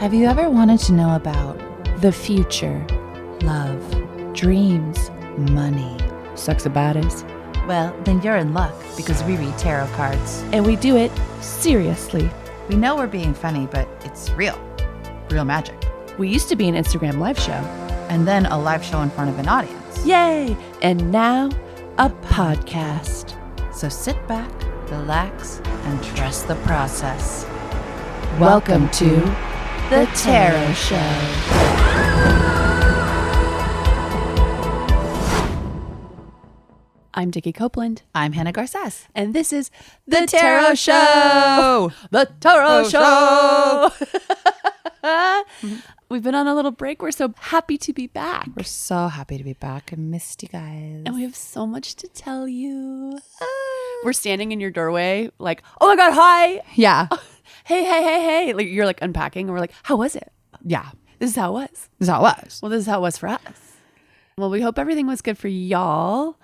Have you ever wanted to know about the future, love, dreams, money, sex and bodies? Well, then you're in luck because we read tarot cards. And we do it seriously. We know we're being funny, but it's real. Real magic. We used to be an Instagram live show. And then a live show in front of an audience. Yay! And now, a podcast. So sit back, relax, and trust the process. Welcome to The Tarot Show. I'm Dickie Copeland. I'm Hannah Garces. And this is The Tarot Show! The Tarot Show! We've been on a little break. We're so happy to be back. We're so happy to be back. I missed you guys. And we have so much to tell you. We're standing in your doorway like, oh my God, hi. Yeah. Hey. Like you're like unpacking and we're like, how was it? Yeah. This is how it was. This is how it was. Well, this is how it was for us. Well, we hope everything was good for y'all.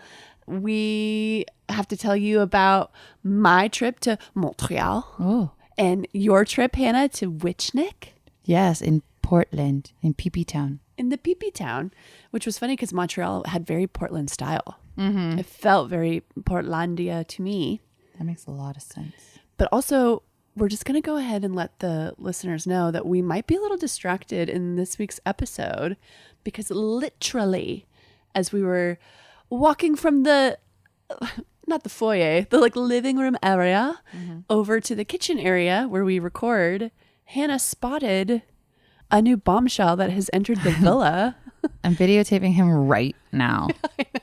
We have to tell you about my trip to Montreal. Oh. And your trip, Hannah, to Witchnick. Yes, in Portland, in PP Town. In the PP Town, which was funny because Montreal had very Portland style. Mm-hmm. It felt very Portlandia to me. That makes a lot of sense. But also, we're just going to go ahead and let the listeners know that we might be a little distracted in this week's episode because literally, as we were walking from not the foyer, the like living room area over to the kitchen area where we record, Hannah spotted a new bombshell that has entered the villa. I'm videotaping him right now. I know.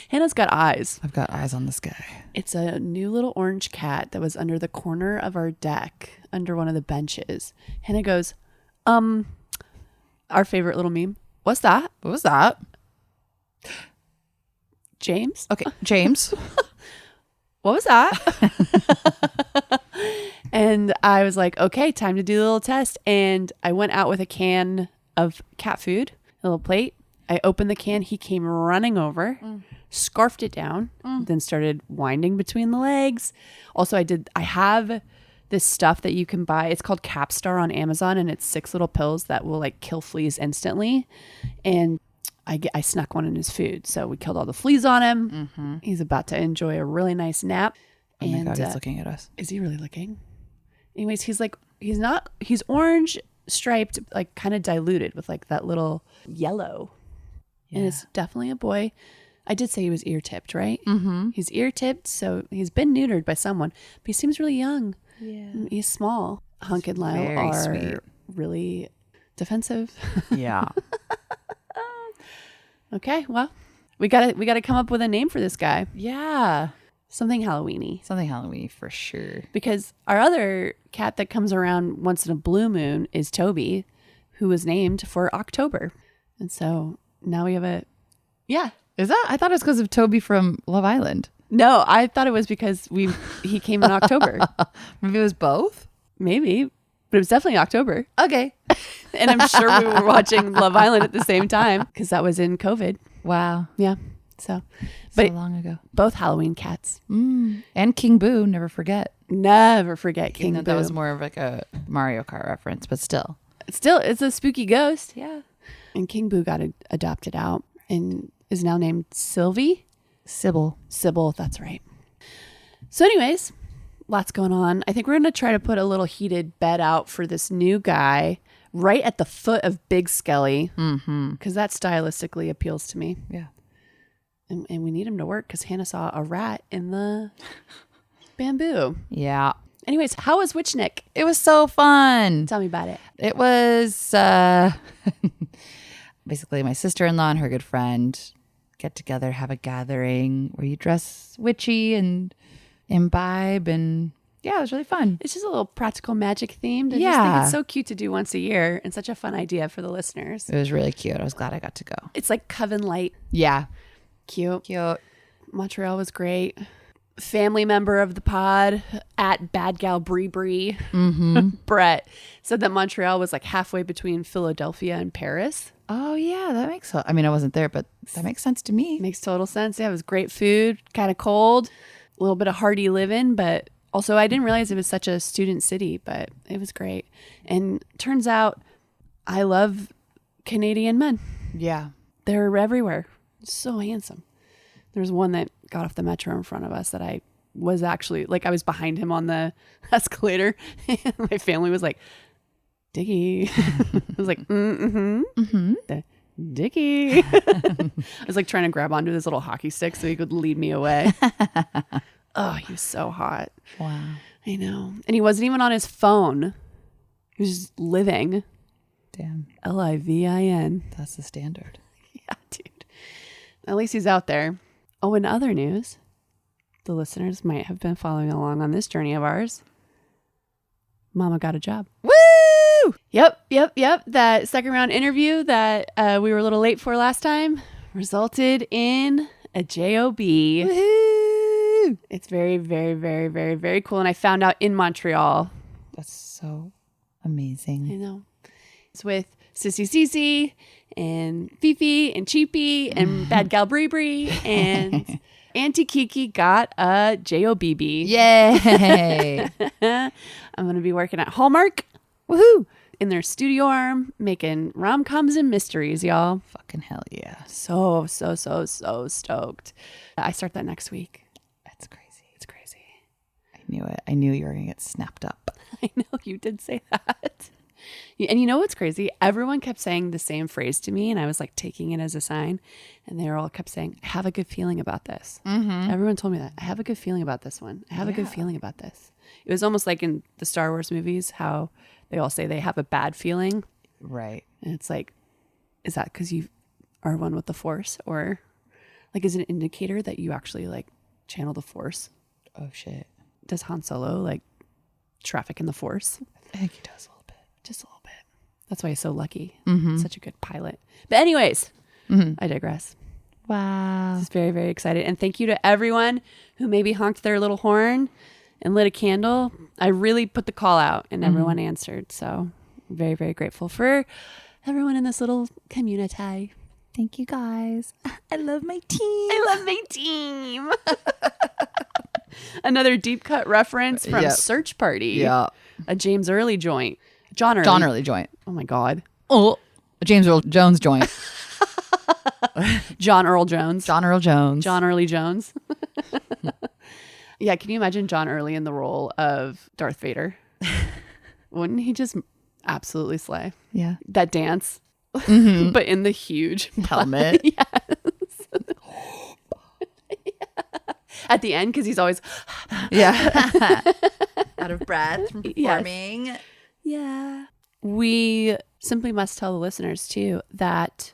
Hannah's got eyes. I've got eyes on this guy. It's a new little orange cat that was under the corner of our deck, under one of the benches. Hannah goes, our favorite little meme. What's that? What was that? James? Okay, James. What was that? And I was like, okay, time to do a little test. And I went out with a can of cat food, a little plate. I opened the can. He came running over, scarfed it down, then started winding between the legs. Also, I have this stuff that you can buy. It's called Capstar on Amazon, and it's 6 little pills that will like kill fleas instantly. And I snuck one in his food. So we killed all the fleas on him. Mm-hmm. He's about to enjoy a really nice nap. Oh my God, he's looking at us. Is he really looking? Anyways, he's orange striped, like kind of diluted with like that little yellow. Yeah. And it's definitely a boy. I did say he was ear tipped, right? Mm-hmm. He's ear tipped. So he's been neutered by someone, but he seems really young. Yeah. He's small. Hunk and Lyle are sweet. Really defensive. Yeah. Okay. Well, we gotta come up with a name for this guy. Yeah. Something Halloween-y. Something Halloween-y for sure. Because our other cat that comes around once in a blue moon is Toby, who was named for October. And so now we have Is that? I thought it was because of Toby from Love Island. No, I thought it was because he came in October. Maybe it was both? Maybe. But it was definitely October. Okay. And I'm sure we were watching Love Island at the same time because that was in COVID. Wow. Yeah. So long ago. Both Halloween cats. And King Boo, never forget. Never forget King Boo. That was more of like a Mario Kart reference, but still. It's a spooky ghost. Yeah. And King Boo got adopted out and is now named Sylvie. Sybil, that's right. So anyways, lots going on. I think we're going to try to put a little heated bed out for this new guy right at the foot of Big Skelly because that stylistically appeals to me. Yeah. And we need him to work because Hannah saw a rat in the bamboo. Yeah. Anyways, how was Witchnick? It was so fun. Tell me about it. It was basically my sister-in-law and her good friend get together, have a gathering where you dress witchy and imbibe, and yeah, it was really fun. It's just a little practical magic themed. I just think it's so cute to do once a year and such a fun idea for the listeners. It was really cute. I was glad I got to go. It's like Coven Light. Yeah. Cute. Montreal was great. Family member of the pod at Bad Gal Brie Brie, Brett, said that Montreal was like halfway between Philadelphia and Paris. Oh yeah, that makes sense. I mean, I wasn't there, but that makes sense to me. Makes total sense. Yeah, it was great food, kind of cold, a little bit of hearty living, but Also, I didn't realize it was such a student city, but it was great. And turns out I love Canadian men. Yeah. They're everywhere. So handsome. There's one that got off the metro in front of us that I was actually, like, I was behind him on the escalator. And my family was like, Dickie. I was like, Dickie. I was like trying to grab onto his little hockey stick so he could lead me away. Oh, he was so hot. Wow. I know. And he wasn't even on his phone. He was just living. Damn. LIVIN. That's the standard. Yeah, dude. At least he's out there. Oh, in other news, the listeners might have been following along on this journey of ours. Mama got a job. Woo! Yep. That second round interview that we were a little late for last time resulted in a job. Woohoo! It's very, very, very, very, very cool. And I found out in Montreal. That's so amazing. I know. It's with Sissy Cece and Fifi and Cheapy and Bad Gal Brie Brie and Auntie Kiki got a JOBB. Yay! I'm going to be working at Hallmark. Woohoo! In their studio arm, making rom-coms and mysteries, y'all. Fucking hell yeah. So stoked. I start that next week. That's crazy. It's crazy. I knew it. I knew you were going to get snapped up. I know, you did say that. And you know what's crazy? Everyone kept saying the same phrase to me, and I was like taking it as a sign. And they all kept saying, I have a good feeling about this. Mm-hmm. Everyone told me that. I have a good feeling about this one. I have a good feeling about this. It was almost like in the Star Wars movies, how they all say they have a bad feeling. Right. And it's like, is that because you are one with the Force? Or like, is it an indicator that you actually like channel the Force? Oh, shit. Does Han Solo like traffic in the Force? I think he does a little bit. Just a little bit. That's why he's so lucky. Mm-hmm. Such a good pilot. But anyways, I digress. Wow. Just very, very excited. And thank you to everyone who maybe honked their little horn and lit a candle. I really put the call out and everyone answered. So I'm very, very grateful for everyone in this little community. Thank you guys. I love my team. I love my team. Another deep cut reference from Search Party. Yeah. A James Early joint. John Early joint. Oh my God. Oh, a James Earl Jones joint. John Earl Jones. John Earl Jones. John Early Jones. Yeah, can you imagine John Early in the role of Darth Vader? Wouldn't he just absolutely slay? Yeah. That dance, but in the huge helmet. Yes. At the end, because he's always out of breath from performing. Yes. Yeah. We simply must tell the listeners too that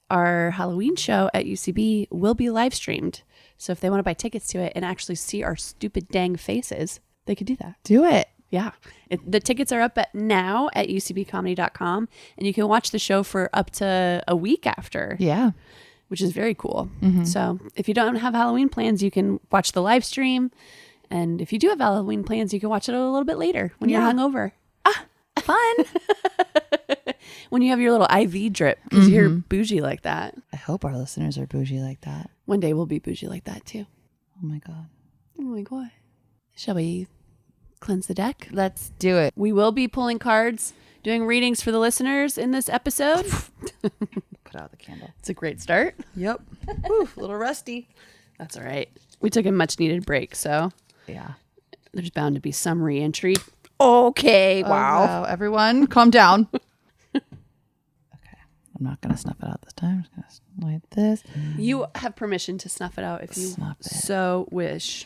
our Halloween show at UCB will be live streamed. So if they want to buy tickets to it and actually see our stupid dang faces, they could do that. Do it. Yeah. The tickets are up now at ucbcomedy.com, and you can watch the show for up to a week after. Yeah. Which is very cool. So if you don't have Halloween plans, you can watch the live stream. And if you do have Halloween plans, you can watch it a little bit later when you're hungover. Fun. When you have your little IV drip, because you're bougie like that. I hope our listeners are bougie like that. One day we'll be bougie like that too. Oh my God. Oh my God. Shall we cleanse the deck? Let's do it. We will be pulling cards, doing readings for the listeners in this episode. Put out the candle. It's a great start. Yep. Whew, a little rusty. That's all right. We took a much needed break, so yeah, there's bound to be some re-entry. Okay. Wow. Everyone, calm down. Okay. I'm not going to snuff it out this time. I'm just going to light this. You have permission to snuff it out if you so wish.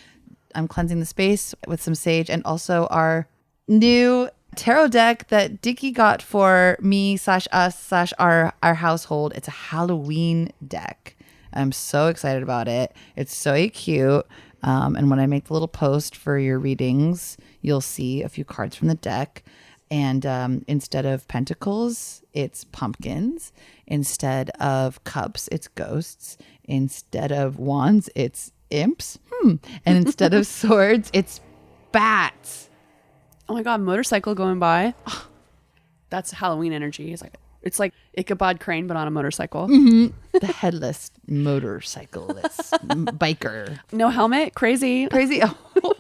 I'm cleansing the space with some sage and also our new tarot deck that Dickie got for me / us / our household. It's a Halloween deck. I'm so excited about it. It's so cute. And when I make the little post for your readings, you'll see a few cards from the deck. And instead of pentacles, it's pumpkins. Instead of cups, it's ghosts. Instead of wands, it's imps. And instead of swords, it's bats. Oh my God, motorcycle going by. That's Halloween energy. It's like Ichabod Crane, but on a motorcycle. The headless motorcyclist biker. No helmet. Crazy. Oh.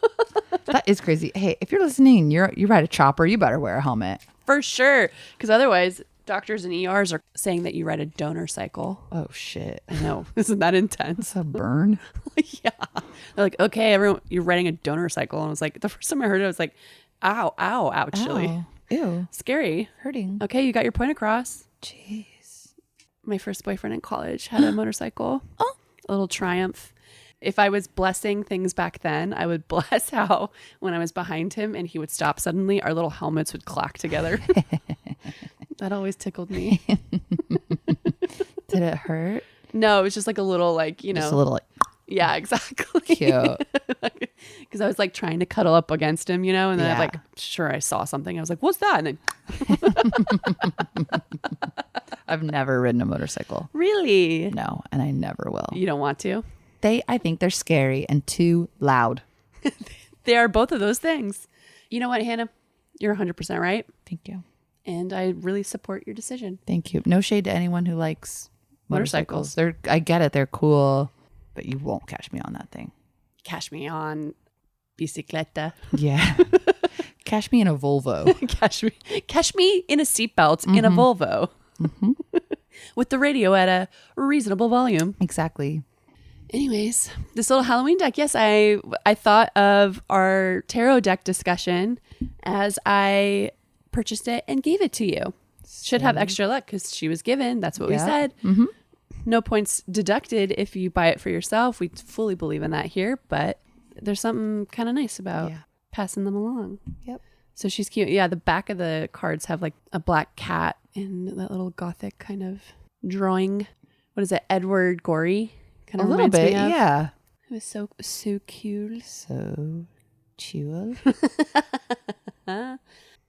That is crazy. Hey, if you're listening, you ride a chopper, you better wear a helmet. For sure. Because otherwise, doctors and ERs are saying that you ride a donor cycle. Oh, shit. I know. Isn't that intense? That's a burn. Yeah. They're like, okay, everyone, you're riding a donor cycle. And I was like, the first time I heard it, I was like, ow, ow, ouchily. Ow. Ew. Scary. Hurting. Okay, you got your point across. Jeez. My first boyfriend in college had a motorcycle. Oh. A little Triumph. If I was blessing things back then, I would bless how when I was behind him and he would stop suddenly, our little helmets would clack together. That always tickled me. Did it hurt? No, it was just like a little Just a little like, yeah, exactly. cute. Because I was like trying to cuddle up against him, and then Yeah. I saw something. I was like, what's that? And then I've never ridden a motorcycle. really? No, and I never will. You don't want to? I think they're scary and too loud. They are both of those things. You know what, Hannah? You're 100% right. Thank you. And I really support your decision. Thank you. No shade to anyone who likes Motorcycles. I get it. They're cool, but you won't catch me on that thing. Cash me on bicicleta. Yeah. Catch me in a Volvo. Cash me in a seatbelt in a Volvo. With the radio at a reasonable volume. Exactly. Anyways, this little Halloween deck. Yes, I thought of our tarot deck discussion as I purchased it and gave it to you. Should have extra luck because she was given. That's what we said. Mm-hmm. No points deducted if you buy it for yourself. We fully believe in that here, but there's something kind of nice about passing them along. Yep. So she's cute. Yeah, the back of the cards have like a black cat and that little gothic kind of drawing. What is it? Edward Gorey? Kind A of little reminds bit, me of. yeah. It was so cute. So chill.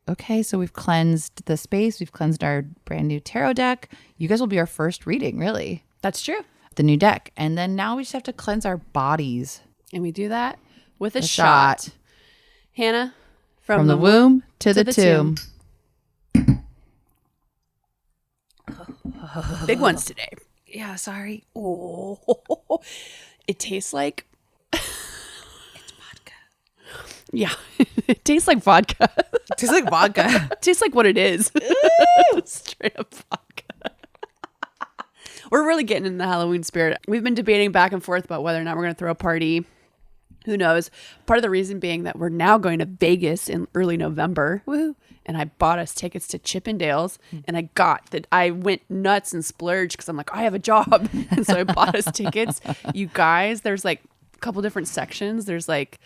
Okay, so we've cleansed the space. We've cleansed our brand new tarot deck. You guys will be our first reading, really. That's true. The new deck. And then now we just have to cleanse our bodies. And we do that with a shot. shot. Hannah, From the womb to the tomb. Big ones today. Yeah, sorry. Oh, it tastes like It's vodka. yeah, it tastes like vodka. It tastes like vodka. It tastes like what it is. Straight up vodka. We're really getting in the Halloween spirit. We've been debating back and forth about whether or not we're going to throw a party. Who knows? Part of the reason being that we're now going to Vegas in early November. Woohoo. And I bought us tickets to Chippendales, and I went nuts and splurged because I'm like, I have a job. And so I bought us tickets. You guys, there's like a couple different sections. There's like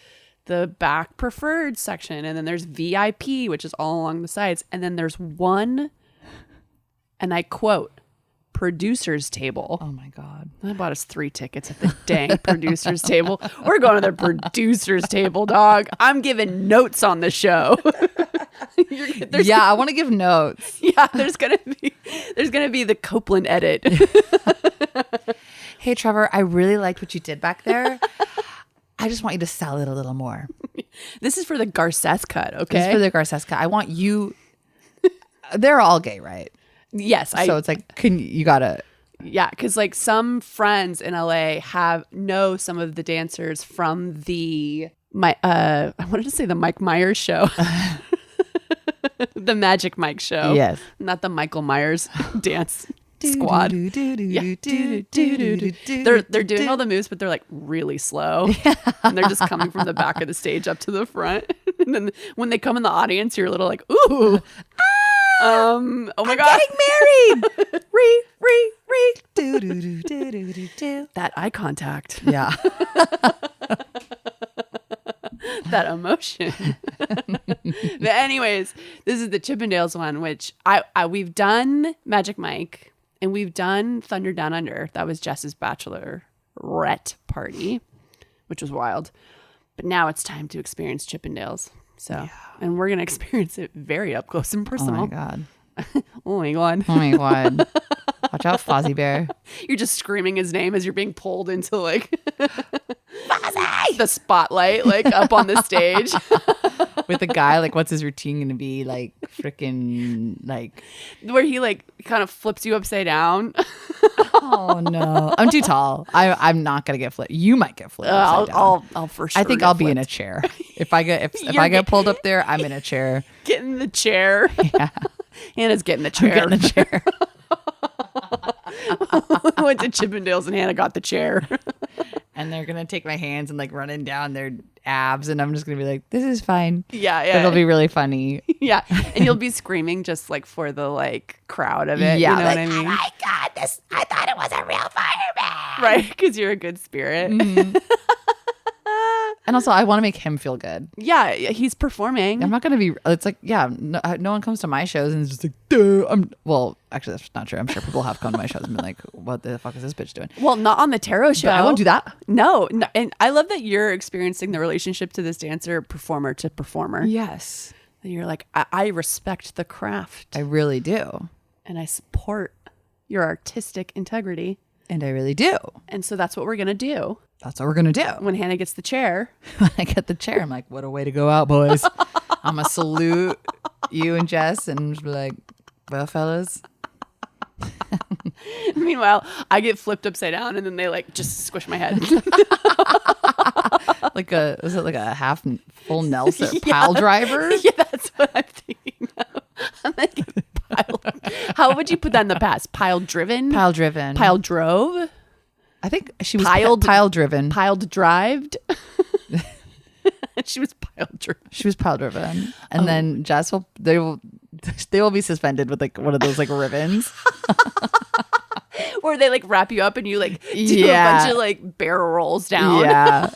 the back preferred section, and then there's VIP, which is all along the sides. And then there's one, and I quote, producer's table. Oh my God. I bought us 3 tickets at the dang producer's table. We're going to the producer's table, dog. I'm giving notes on the show. I want to give notes. Yeah, there's gonna be the Copeland edit. Hey, Trevor, I really liked what you did back there. I just want you to sell it a little more. This is for the Garces cut, okay? This is for the Garces cut. I want you. They're all gay, right? Yes, So it's like, you gotta. Yeah, because like some friends in LA know some of the dancers from I wanted to say the Mike Myers show. The Magic Mike show. Yes. Not the Michael Myers dance squad. Yeah. They're doing all the moves, but they're like really slow. And they're just coming from the back of the stage up to the front. And then when they come in the audience, you're a little like, ooh. Oh my God. Getting married. That eye contact. Yeah. That emotion. But anyways, this is the Chippendales one, which we've done Magic Mike and we've done Thunder Down Under. That was Jess's bachelorette party, which was wild. But now it's time to experience Chippendales. So, and we're going to experience it very up close and personal. Oh my God. Oh my God. Oh my God. Watch out, Fozzie Bear. You're just screaming his name as you're being pulled into like Fozzie! The spotlight, like up on the stage. with a guy. Like, what's his routine going to be? Like, freaking, like. Where he like kind of flips you upside down. Oh, no. I'm too tall. I'm not going to get flipped. You might get flipped upside down. I'll for sure. I think I'll be in a chair. If I get pulled up there, I'm in a chair. Get in the chair. Yeah. Hannah's getting the chair. Get in the chair. Went to Chippendales and Hannah got the chair. And they're going to take my hands and like running down their abs. And I'm just going to be like, this is fine. Yeah. Yeah. It'll be really funny. Yeah. And you'll be screaming just like for the like crowd of it. Yeah. You know like, what I mean? Oh my God, I thought it was a real fireman. Right. Because you're a good spirit. Mm-hmm. And also, I want to make him feel good. Yeah. He's performing. I'm not going to be, it's like, yeah, no one comes to my shows and it's just like, duh. Well, actually, that's not true. I'm sure people have come to my shows and been like, what the fuck is this bitch doing? Well, not on the tarot show. But I won't do that. No. And I love that you're experiencing the relationship to this dancer, performer to performer. Yes. And you're like, I respect the craft I really do. and I support your artistic integrity. And I really do. And so that's what we're going to do. That's what we're going to do. When Hannah gets the chair. When I get the chair, I'm like, what a way to go out, boys. I'm going to salute you and Jess and just be like, well, fellas. Meanwhile, I get flipped upside down and then they like just squish my head. Was it like a half full Nelson pile driver? Yeah, that's what I'm thinking of. I'm like, how would you put that in the past? Pile driven? Pile driven. Pile drove? I think she was Piled- pile driven. Piled drived? She was pile driven. She was pile driven. And then Jess they will be suspended with like one of those like ribbons. Or they like wrap you up and you like do a bunch of like barrel rolls down. Yeah.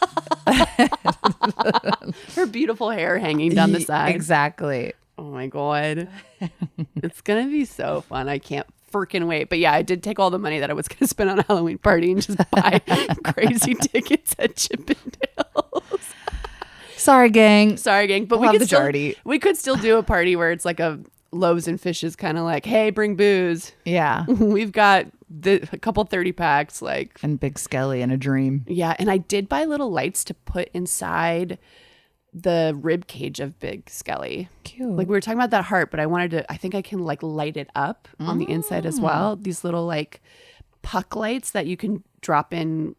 Her beautiful hair hanging down the side. Exactly. Oh my God. It's going to be so fun. I can't freaking wait. But yeah, I did take all the money that I was going to spend on a Halloween party and just buy crazy tickets at Chippendales. Sorry, gang. But We'll have the Jardy. we could still do a party where it's like a loaves and fishes kind of like, hey, bring booze. Yeah. We've got a couple 30 packs like. And Big Skelly and a dream. Yeah. And I did buy little lights to put inside the rib cage of Big Skelly. Cute. Like we were talking about that heart, but I think I can like light it up on the inside as well. These little like puck lights that you can drop in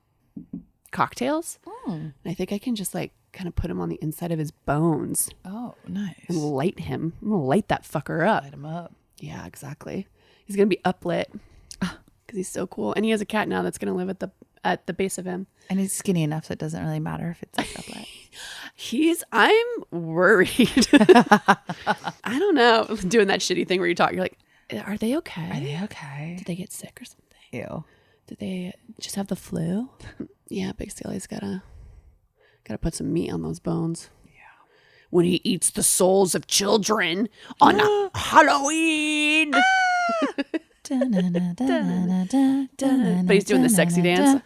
cocktails. And I think I can just like kind of put him on the inside of his bones Oh, nice. and light him. I'm gonna light that fucker up. Light him up. Yeah, exactly. He's gonna be uplit because he's so cool, and he has a cat now that's gonna live at the base of him. And he's skinny enough so it doesn't really matter if it's like uplet. I'm worried. I don't know. Doing that shitty thing where you talk, you're like, are they okay? Are they okay? Did they get sick or something? Ew. Did they just have the flu? Yeah, Big Skelly's gotta put some meat on those bones. Yeah. When he eats the souls of children on Halloween. But he's doing the sexy dance.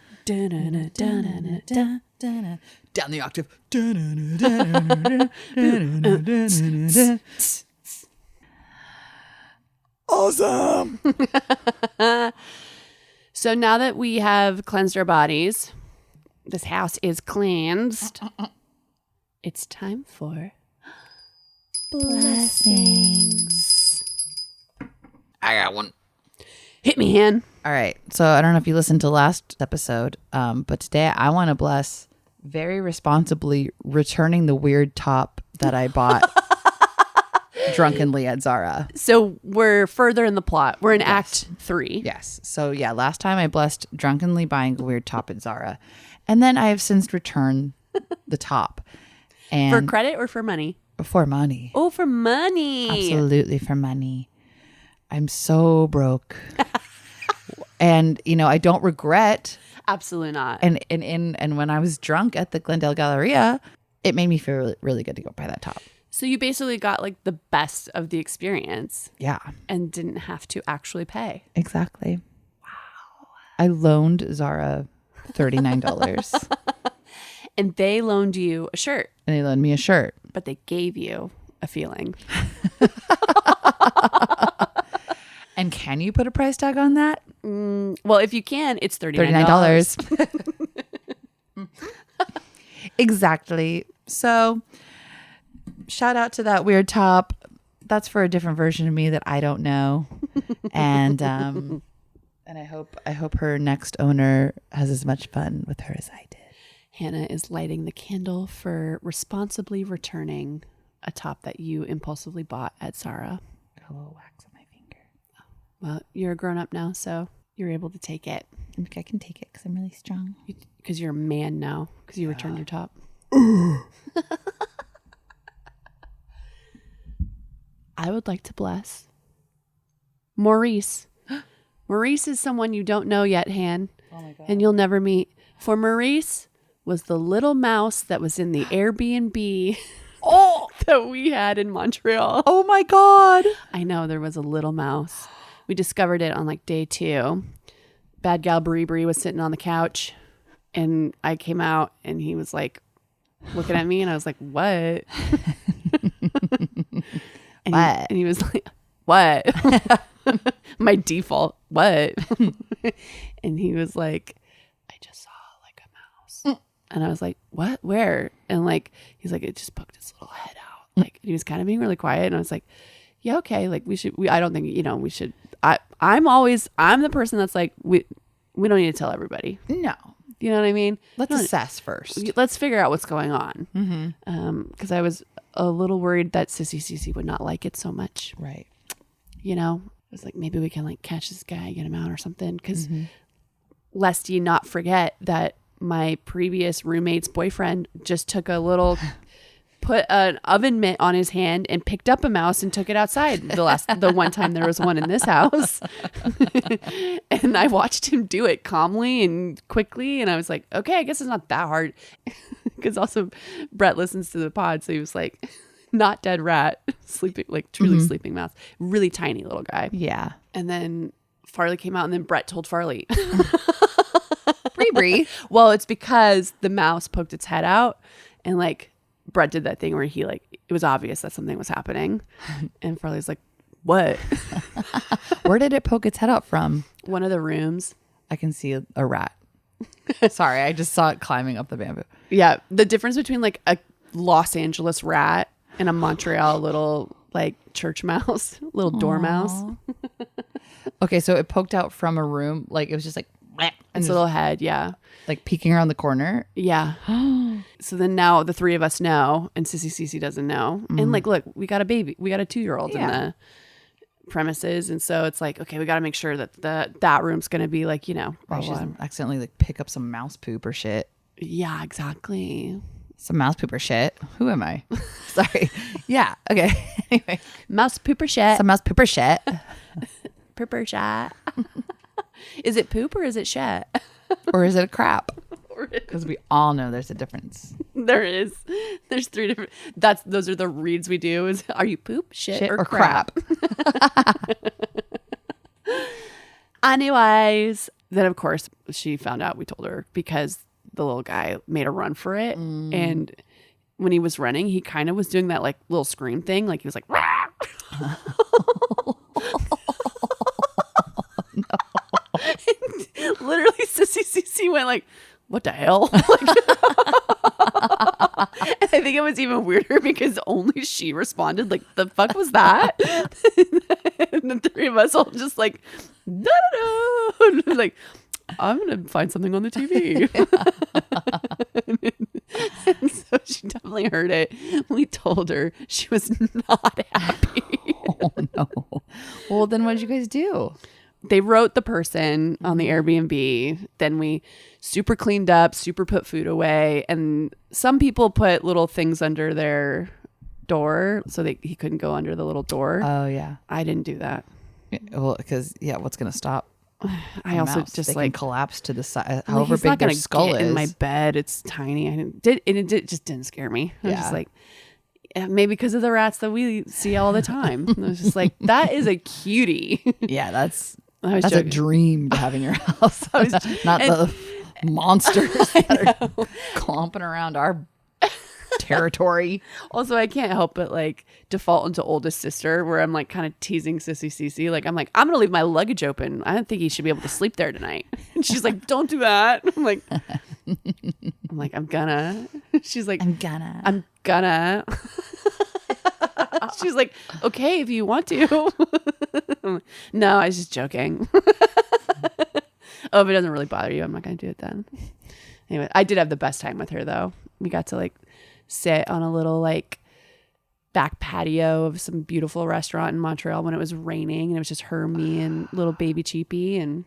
Down the octave. Awesome. So now that we have cleansed our bodies, this house is cleansed. It's time for blessings. I got one. Hit me, Han. All right. So I don't know if you listened to last episode, but today I want to bless very responsibly returning the weird top that I bought drunkenly at Zara. So we're further in the plot. We're in Act 3. Yes. So yeah, last time I blessed drunkenly buying a weird top at Zara. And then I have since returned the top. And For credit or for money? for money. Oh, for money. Absolutely for money. I'm so broke. And I don't regret. Absolutely not. And when I was drunk at the Glendale Galleria, it made me feel really, really good to go buy that top. So you basically got like the best of the experience Yeah, and didn't have to actually pay. exactly. Wow. I loaned Zara $39 And they loaned you a shirt, and they loaned me a shirt. but they gave you a feeling. And can you put a price tag on that? Well, if you can, it's $39. Exactly. So shout out to that weird top. That's for a different version of me that I don't know. And I hope her next owner has as much fun with her as I did. Hannah is lighting the candle for responsibly returning a top that you impulsively bought at Zara. Got a little wax on my finger. Well, you're a grown up now, so you're able to take it. I think I can take it because I'm really strong. Because you're a man now, because you returned your top. I would like to bless Maurice. Maurice is someone you don't know yet, Han. Oh my God. And you'll never meet. For Maurice was the little mouse that was in the Airbnb that we had in Montreal. Oh my God. I know, there was a little mouse. We discovered it on like day 2. Bad gal Brie was sitting on the couch and I came out and he was like looking at me and I was like, what? And he was like, what? My default, what? And he was like, I just saw like a mouse. And I was like, what? Where? And like, he's like, it just poked its little head out. Like, he was kind of being really quiet. And I was like, yeah, okay. Like I don't think, we should, I'm the person that's like, we don't need to tell everybody. No. You know what I mean? Let's assess first. Let's figure out what's going on. Because I was a little worried that Sissy Cece would not like it so much. Right. I was like, maybe we can like catch this guy, get him out or something. Because lest you not forget that my previous roommate's boyfriend just took put an oven mitt on his hand and picked up a mouse and took it outside the one time there was one in this house. And I watched him do it calmly and quickly. And I was like, okay, I guess it's not that hard. Because also Brett listens to the pod. So he was like, not dead rat, sleeping, like truly sleeping mouse, really tiny little guy. Yeah. And then Farley came out and then Brett told Farley. Brie. Well, it's because the mouse poked its head out and like Brett did that thing where he like, it was obvious that something was happening. And Farley's like, what? Where did it poke its head out from? One of the rooms. I can see a rat. Sorry, I just saw it climbing up the bamboo. Yeah. The difference between like a Los Angeles rat and a Montreal little like church mouse, little dormouse. Okay, so it poked out from a room. Like it was just like, and Its little head. Yeah. like peeking around the corner. Yeah. So then now the three of us know and Sissy Cece doesn't know. And like, look, we got a baby. We got a 2-year-old in the premises. And so it's like, okay, we got to make sure that that room's going to be like, blah, Right, blah, she blah. doesn't accidentally like pick up some mouse poop or shit. Yeah, exactly. Some mouse poop or shit. Who am I? Sorry. Yeah. Okay. Anyway. Mouse pooper shit. Some mouse poop or shit. Pooper shit. Is it poop or is it shit? Or is it a crap? Because we all know there's a difference. There is. There's 3 different. Those are the reads we do. Is are you poop, shit or crap? Anyways, then of course she found out. We told her because the little guy made a run for it, and when he was running, he kind of was doing that like little scream thing, like he was like. Literally, Sissy Cece went like, what the hell? And I think it was even weirder because only she responded. Like, the fuck was that? And the 3 of us all just like, da-da-da. Like, I'm going to find something on the TV. And so she definitely heard it. We told her. She was not happy. Oh, no. Well, then what did you guys do? They wrote the person on the Airbnb. Then we super cleaned up, super put food away. And some people put little things under their door so he couldn't go under the little door. Oh, yeah. I didn't do that. Well, because, what's going to stop? I also mouse? just they like can collapse to the side, well, however he's big not their gonna skull get is. in my bed. It's tiny. It just didn't scare me. I was Yeah. just like, maybe because of the rats that we see all the time. I was just like, that is a cutie. Yeah, that's I was a joking. dream to have in your house. Not the monsters that are clomping around our territory. Also, I can't help but like default into oldest sister, where I'm like kind of teasing Sissy Cece. Like, I'm like, I'm gonna leave my luggage open. I don't think he should be able to sleep there tonight. And she's like, don't do that. I'm like, I'm gonna. She's like, I'm gonna. She's like, okay, if you want to. No, I was just joking. Oh, if it doesn't really bother you, I'm not going to do it then. Anyway, I did have the best time with her though. We got to like sit on a little like back patio of some beautiful restaurant in Montreal when it was raining, and it was just her, me, and little baby Cheapy, and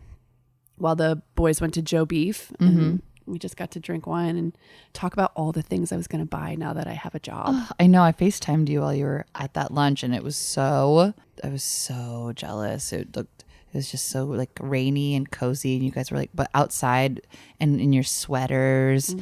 while the boys went to Joe Beef, and we just got to drink wine and talk about all the things I was going to buy now that I have a job. I know. I FaceTimed you while you were at that lunch, and I was so jealous. It was just so like rainy and cozy, and you guys were like, but outside and in your sweaters.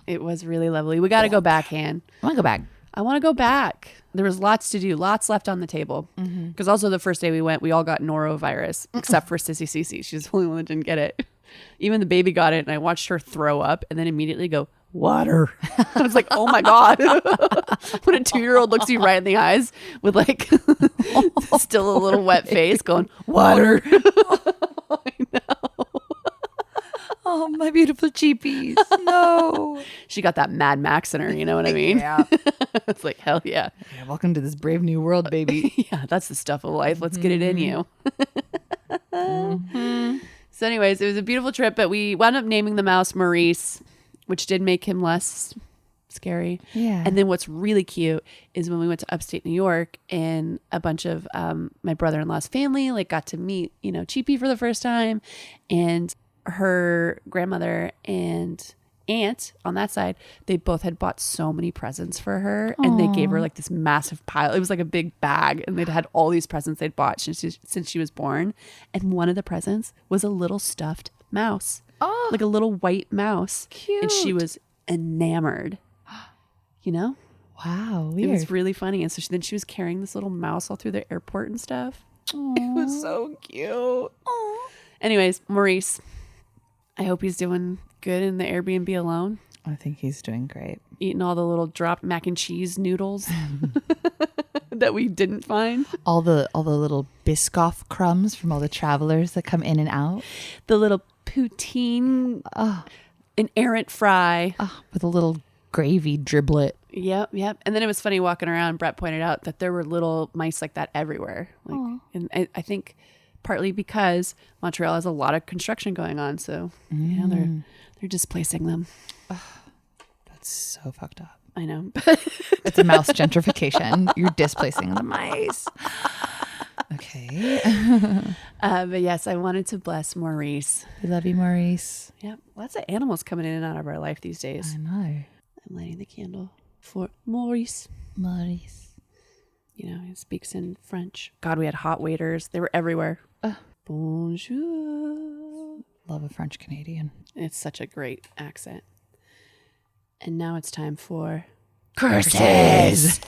It was really lovely. We got to go back, Han. I want to go back. I want to go back. There was lots to do, lots left on the table. Because also the first day we went, we all got norovirus, except for Sissy Cece. She's the only one that didn't get it. Even the baby got it, and I watched her throw up and then immediately go, water. I was like, oh my God. When a 2-year-old looks you right in the eyes with like still a little wet face going, water. I know. Oh, my beautiful cheapies. No. She got that Mad Max in her, you know what I mean? Yeah. It's like, hell yeah. Welcome to this brave new world, baby. Yeah, that's the stuff of life. Let's get it in you. So anyways, it was a beautiful trip, but we wound up naming the mouse Maurice, which did make him less scary. Yeah. And then what's really cute is when we went to upstate New York, and a bunch of my brother-in-law's family like got to meet, Cheapy for the first time, and her grandmother and aunt on that side, they both had bought so many presents for her. Aww. And they gave her like this massive pile. It was like a big bag, and they'd had all these presents they'd bought since she was born. And one of the presents was a little stuffed mouse. Oh, like a little white mouse. Cute. And she was enamored. Wow, weird. It was really funny. And so then she was carrying this little mouse all through the airport and stuff. Aww. It was so cute. Aww. Anyways, Maurice, I hope he's doing good in the Airbnb alone. I think he's doing great. Eating all the little dropped mac and cheese noodles that we didn't find. All the little Biscoff crumbs from all the travelers that come in and out. The little poutine, an errant fry. With a little gravy driblet. Yep. And then it was funny walking around. Brett pointed out that there were little mice like that everywhere. And I think partly because Montreal has a lot of construction going on, so they're displacing them. That's so fucked up. I know. It's a mouse gentrification. You're displacing the mice. Okay. But yes, I wanted to bless Maurice. We love you, Maurice. Yep. Lots of animals coming in and out of our life these days. I know. I'm lighting the candle for Maurice. Maurice. He speaks in French. God, we had hot waiters. They were everywhere. Bonjour. Love a French Canadian. It's such a great accent. And now it's time for curses.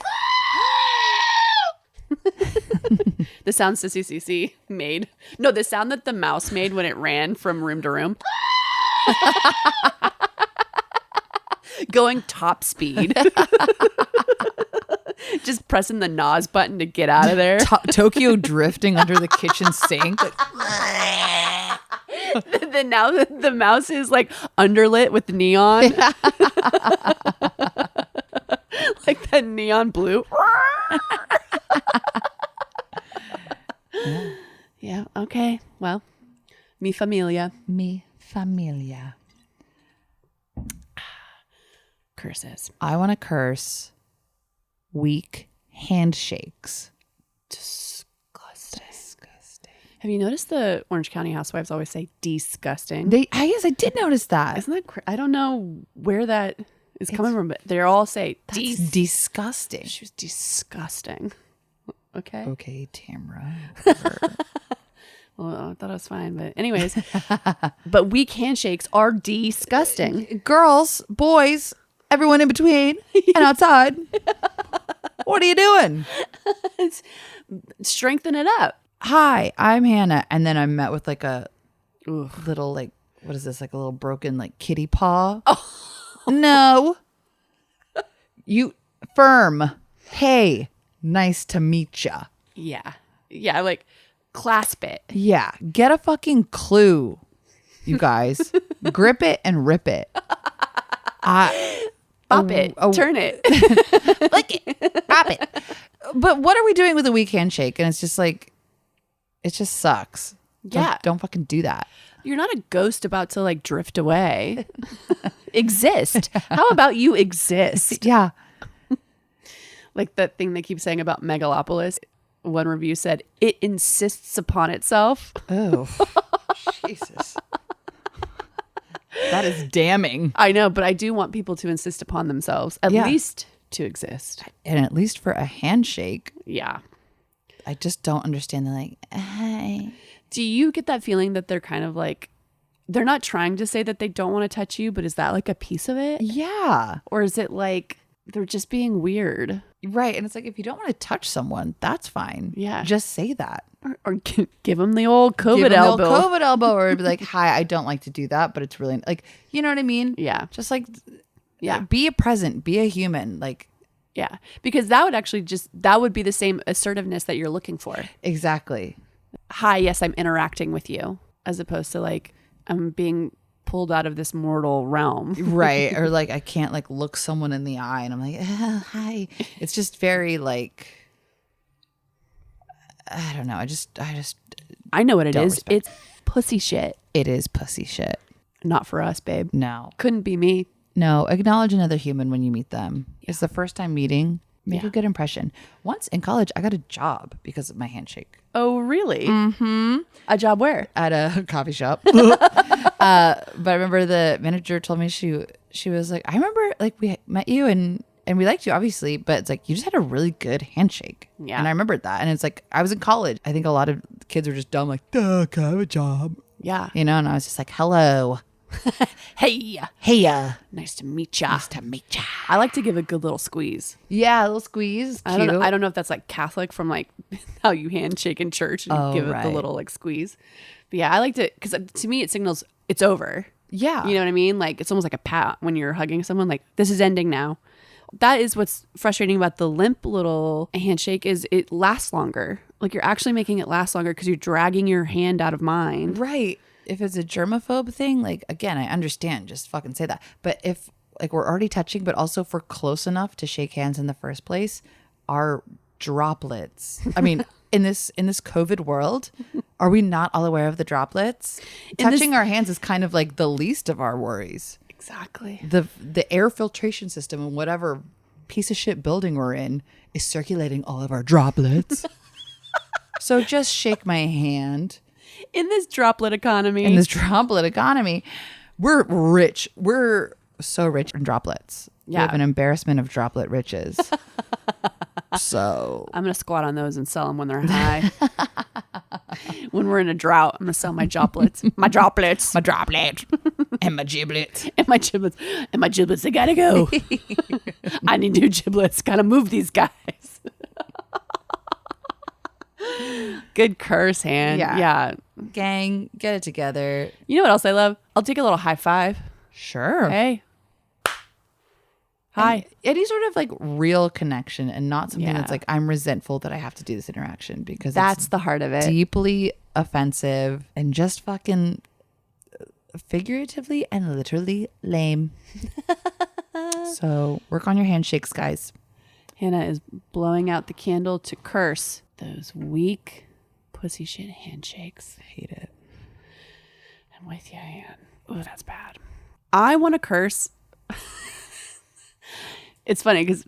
The sound Sissy Cece made. No, the sound that the mouse made when it ran from room to room. Going top speed. Just pressing the NOS button to get out of there. Tokyo drifting under the kitchen sink. Then now the mouse is like underlit with neon. Like that neon blue. Yeah. Okay. Well, mi familia. Mi familia. Curses. I want to curse weak handshakes. Disgusting. Have you noticed the Orange County housewives always say disgusting? Yes, I did notice that. Isn't that I don't know where that is coming from, but they all say disgusting. She was disgusting. Okay. Okay, Tamra. Well, I thought it was fine, but anyways. But weak handshakes are disgusting. Girls, boys, everyone in between and outside. What are you doing? Strengthen it up. Hi, I'm Hannah. And then I'm met with like a little like, what is this? Like a little broken like kitty paw. Oh. No. You firm. Hey, nice to meet ya. Yeah. Yeah, like clasp it. Yeah. Get a fucking clue, you guys. Grip it and rip it. Bop it. Turn it. Lick it. Bop it. but what are we doing with a weak handshake? And it's just like, it just sucks. Yeah. Don't fucking do that. You're not a ghost about to like drift away. Exist. How about you exist? Yeah. Like that thing they keep saying about Megalopolis. One review said, it insists upon itself. Oh, Jesus. That is damning. I know, but I do want people to insist upon themselves, at least to exist. And at least for a handshake. Yeah. I just don't understand. They're like, hi. Do you get that feeling that they're kind of like, they're not trying to say that they don't want to touch you, but is that like a piece of it? Yeah. Or is it like they're just being weird? Right. And it's like, if you don't want to touch someone, that's fine. Yeah. Just say that. Or give them the old COVID Give 'em the old elbow. COVID elbow, or be like, hi, I don't like to do that, but it's really like, you know what I mean? Yeah. Just like, Yeah. be a present, be a human. Like, Yeah. Because that would actually that would be the same assertiveness that you're looking for. exactly. Hi, yes, I'm interacting with you, as opposed to like, I'm being pulled out of this mortal realm. Right. Or like, I can't like look someone in the eye and I'm like, hi. It's just very like, I don't know. I know what it Don't is. respect. It's pussy shit. It is pussy shit. Not for us, babe. No. Couldn't be me. No. Acknowledge another human when you meet them. It's the first time meting. Make Yeah. a good impression. Once in college, I got a job because of my handshake. Oh, really? Mm-hmm. A job where? At a coffee shop. But I remember the manager told me she was like, I remember like we met you and we liked you obviously, but it's like you just had a really good handshake. Yeah. And I remembered that. And it's like I was in college. I think a lot of kids were just dumb, like, duh, can I have a job? Yeah. You know, and I was just like, hello. Hey. Hey, Nice to meet ya. nice to meet ya. I like to give a good little squeeze. Yeah, a little squeeze. I Cute. don't know if that's like Catholic from like how you handshake in church and Oh, give it the right. little like squeeze. But yeah, I like to, because to me it signals it's over. Yeah. You know what I mean? Like it's almost like a pat when you're hugging someone, like this is ending now. That is what's frustrating about the limp little handshake is it lasts longer. Like you're actually making it last longer because you're dragging your hand out of mine. Right. If it's a germaphobe thing, like, again, I understand. Just fucking say that. But if, like, we're already touching, but also if we're close enough to shake hands in the first place, our droplets. I mean, in this COVID world, are we not all aware of the droplets? Touching our hands is kind of like the least of our worries. Exactly. The air filtration system in whatever piece of shit building we're in is circulating all of our droplets. So just shake my hand. In this droplet economy. In this droplet economy, we're rich. We're so rich in droplets. We Yeah. have an embarrassment of droplet riches. So I'm going to squat on those and sell them when they're high. When we're in a drought, I'm going to sell my droplets. My droplets. my droplet and my giblets. And my giblets. And my giblets, they got to go. I need new giblets. Got to move these guys. Good curse hand. Yeah. Yeah. Gang, get it together. You know what else I love? I'll take a little high five. Sure. Hey. Hi. And any sort of like real connection and not something Yeah. that's like, I'm resentful that I have to do this interaction because That's it's the heart of it. deeply offensive and just fucking figuratively and literally lame. So work on your handshakes, guys. Hannah is blowing out the candle to curse those weak pussy shit handshakes. I hate it. I'm with you, Ann. Oh, that's bad. I want to curse. It's funny because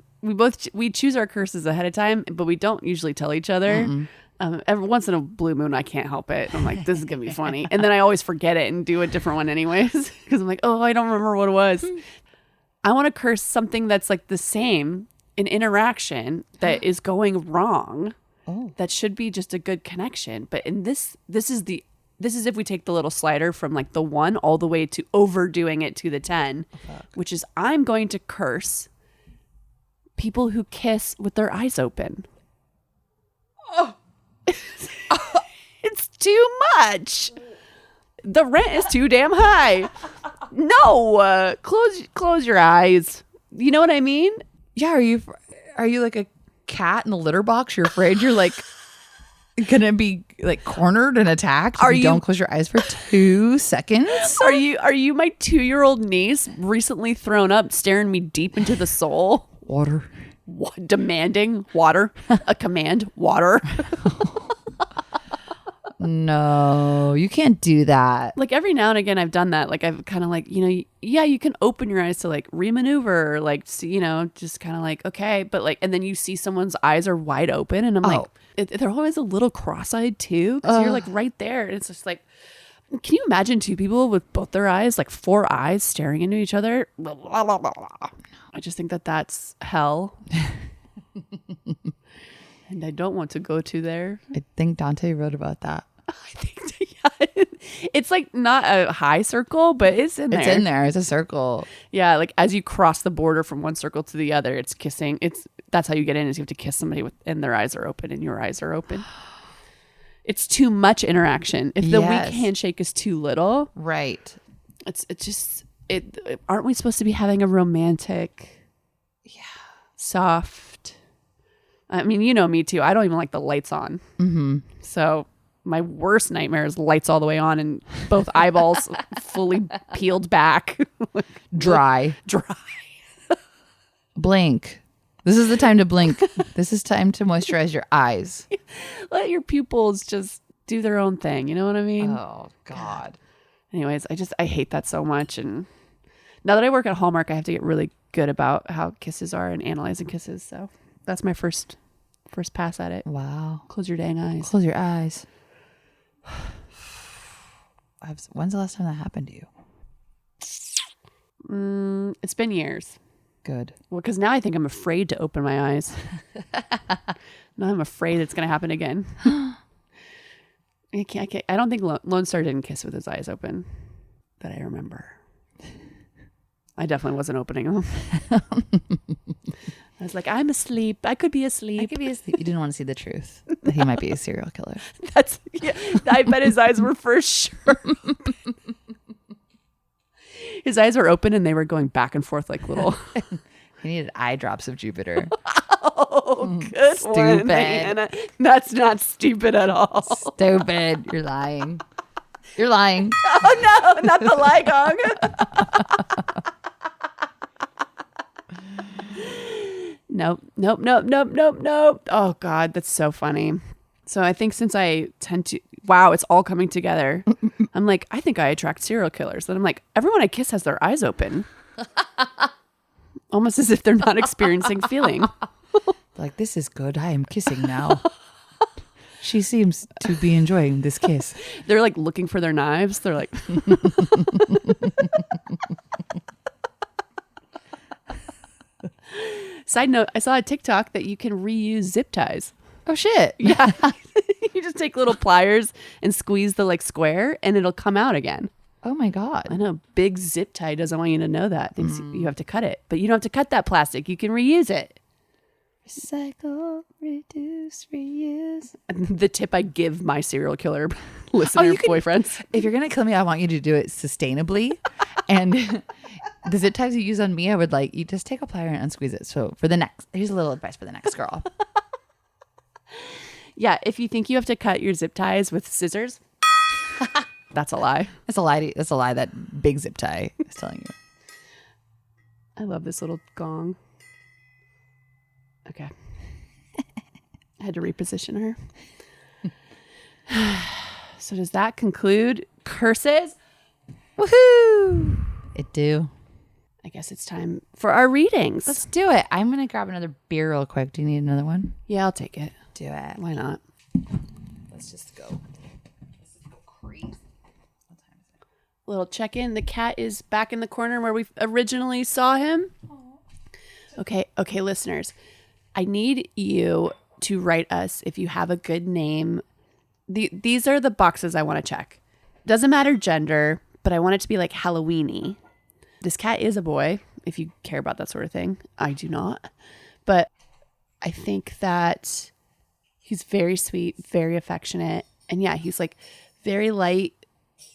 we choose our curses ahead of time, but we don't usually tell each other. Every once in a blue moon, I can't help it. I'm like, this is gonna be funny, and then I always forget it and do a different one anyways because I'm like, oh, I don't remember what it was. I want to curse something that's like the same, an interaction that is going wrong. Oh. That should be just a good connection. But in this is if we take the little slider from like the 1 all the way to overdoing it to the 10, which is I'm going to curse people who kiss with their eyes open. Oh. It's too much. The rent is too damn high. No, close your eyes. You know what I mean? Yeah, are you like a cat in the litter box? You're afraid you're like gonna be like cornered and attacked if you don't close your eyes for 2 seconds? Are you my 2-year-old niece recently thrown up staring me deep into the soul? Water. demanding water, a command, water. No, you can't do that. Like every now and again I've done that. Like I've kind of like, yeah, you can open your eyes to like remaneuver, or like, just kind of like, okay. But like, and then you see someone's eyes are wide open and I'm like, they're always a little cross-eyed too. Cause you're like right there. And it's just like, can you imagine two people with both their eyes, like 4 eyes staring into each other? I just think that that's hell. And I don't want to go to there. I think Dante wrote about that. I think, yeah. It's like not a high circle, but it's in there. It's in there. It's a circle. Yeah, like as you cross the border from one circle to the other, it's kissing. That's how you get in, is you have to kiss somebody and their eyes are open and your eyes are open. It's too much interaction. If the weak handshake is too little, right? Aren't we supposed to be having a romantic, soft? I mean, you know me too. I don't even like the lights on. Mm-hmm. So my worst nightmare is lights all the way on and both eyeballs fully peeled back, dry. Blink. This is the time to blink. This is time to moisturize your eyes. Let your pupils just do their own thing. You know what I mean? Oh, God. Anyways, I hate that so much. And now that I work at Hallmark, I have to get really good about how kisses are and analyzing kisses. So that's my first pass at it. Wow. Close your dang eyes. Close your eyes. When's the last time that happened to you? It's been years. Good. Well, because now I think I'm afraid to open my eyes. Now I'm afraid it's going to happen again. I can't. I don't think Lone Star didn't kiss with his eyes open that I remember. I definitely wasn't opening them. I was like, I'm asleep. I could be asleep. You didn't want to see the truth. That he might be a serial killer. I bet his eyes were for sure. His eyes were open and they were going back and forth like little. He needed eye drops of Jupiter. Oh, good stupid one, Hannah. That's not stupid at all. Stupid. You're lying. You're lying. Oh no, not the lie gong. Nope. Oh God, that's so funny. So I think since I tend to, wow, it's all coming together. I'm like, I think I attract serial killers. Then I'm like, everyone I kiss has their eyes open. Almost as if they're not experiencing feeling. Like, this is good. I am kissing now. She seems to be enjoying this kiss. They're like looking for their knives. They're like. Side note, I saw a TikTok that you can reuse zip ties. Oh, shit. Yeah. You just take little pliers and squeeze the like square and it'll come out again. Oh, my God. I know. Big zip tie doesn't want you to know that. Thinks you have to cut it. But you don't have to cut that plastic. You can reuse it. Recycle, reduce, reuse. The tip I give my serial killer listener boyfriends. If you're going to kill me, I want you to do it sustainably. And the zip ties you use on me, I would like, you just take a plier and unsqueeze it. So here's a little advice for the next girl. Yeah, if you think you have to cut your zip ties with scissors, that's a lie. That's a lie. That's a lie that big zip tie is telling you. I love this little gong. Okay. I had to reposition her. So does that conclude curses? Woohoo! It do. I guess it's time for our readings. Let's do it. I'm going to grab another beer real quick. Do you need another one? Yeah, I'll take it. Do it. Why not? Let's just go. Crazy. What time is it? Little check-in. The cat is back in the corner where we originally saw him. Aww. Okay, listeners. I need you to write us if you have a good name. These are the boxes I want to check. Doesn't matter gender, but I want it to be like Halloween-y. This cat is a boy, if you care about that sort of thing. I do not. But I think that he's very sweet, very affectionate. And yeah, he's like very light,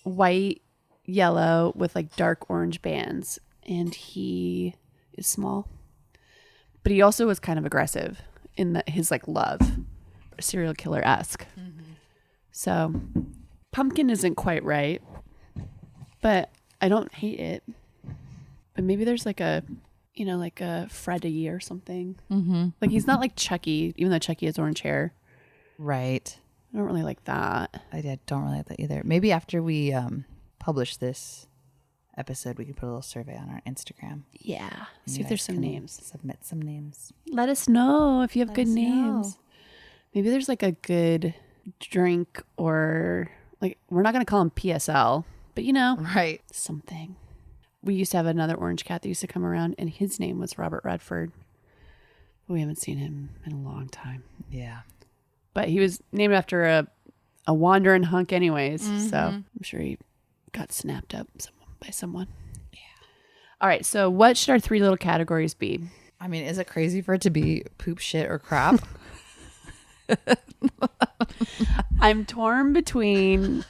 white, yellow with like dark orange bands. And he is small. But he also was kind of aggressive in his like love, serial killer-esque. Mm-hmm. So pumpkin isn't quite right, but I don't hate it. But maybe there's like a you know, like a Freddy or something. Mm-hmm. Like he's not like Chucky, even though Chucky has orange hair. Right. I don't really like that. I don't really like that either. Maybe after we publish this episode, we can put a little survey on our Instagram. Yeah. See You if there's guys some can names. Submit some names. Let us know if you have Let good us names. know. Maybe there's like a good drink or like, we're not going to call him PSL, but you know, Right. something. We used to have another orange cat that used to come around and his name was Robert Redford. We haven't seen him in a long time. Yeah. But he was named after a wandering hunk anyways. So I'm sure he got snapped up by someone. Yeah. All right. So what should our 3 little categories be? I mean, is it crazy for it to be poop, shit, or crap? I'm torn between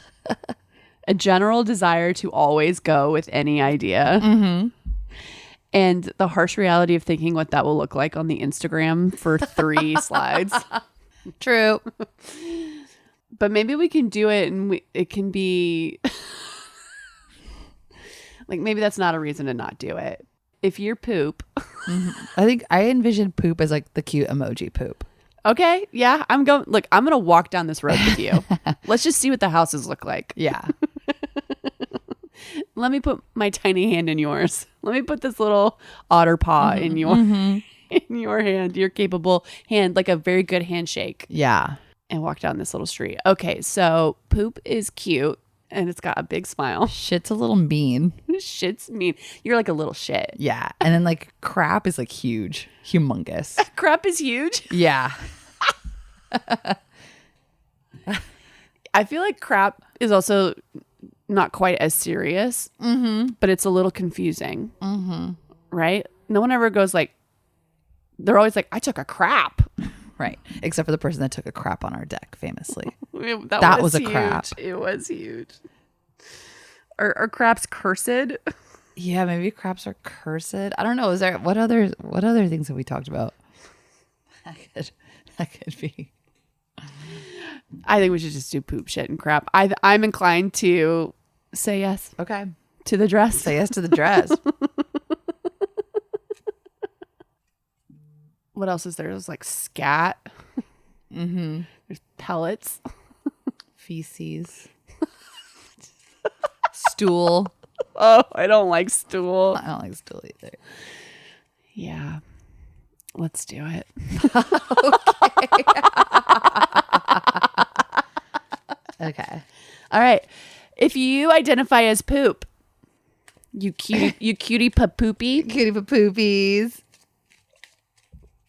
a general desire to always go with any idea and the harsh reality of thinking what that will look like on the Instagram for 3 slides. True. But maybe we can do it and it can be like, maybe that's not a reason to not do it. If you're poop. I think I envision poop as like the cute emoji poop. Okay. Yeah. I'm going to walk down this road with you. Let's just see what the houses look like. Yeah. Let me put my tiny hand in yours. Let me put this little otter paw in your in your hand, your capable hand, like a very good handshake. Yeah. And walk down this little street. Okay, so poop is cute and it's got a big smile. Shit's a little mean. Shit's mean. You're like a little shit. Yeah. And then like crap is like huge, humongous. Crap is huge. Yeah. I feel like crap is also not quite as serious, but it's a little confusing, right? No one ever goes like, they're always like, I took a crap. Right. Except for the person that took a crap on our deck, famously. That was a huge. crap. It was huge. Are craps cursed? Yeah, maybe craps are cursed. I don't know. Is there what other things have we talked about? That could be. I think we should just do poop, shit, and crap. I'm inclined to say yes Okay. to the dress. Say yes to the dress. What else is there? There's like scat. There's pellets. Feces. Stool. Oh, I don't like stool. I don't like stool either. Yeah. Let's do it. Okay. All right. If you identify as poop, you cutie poopy, Cutie for poopies.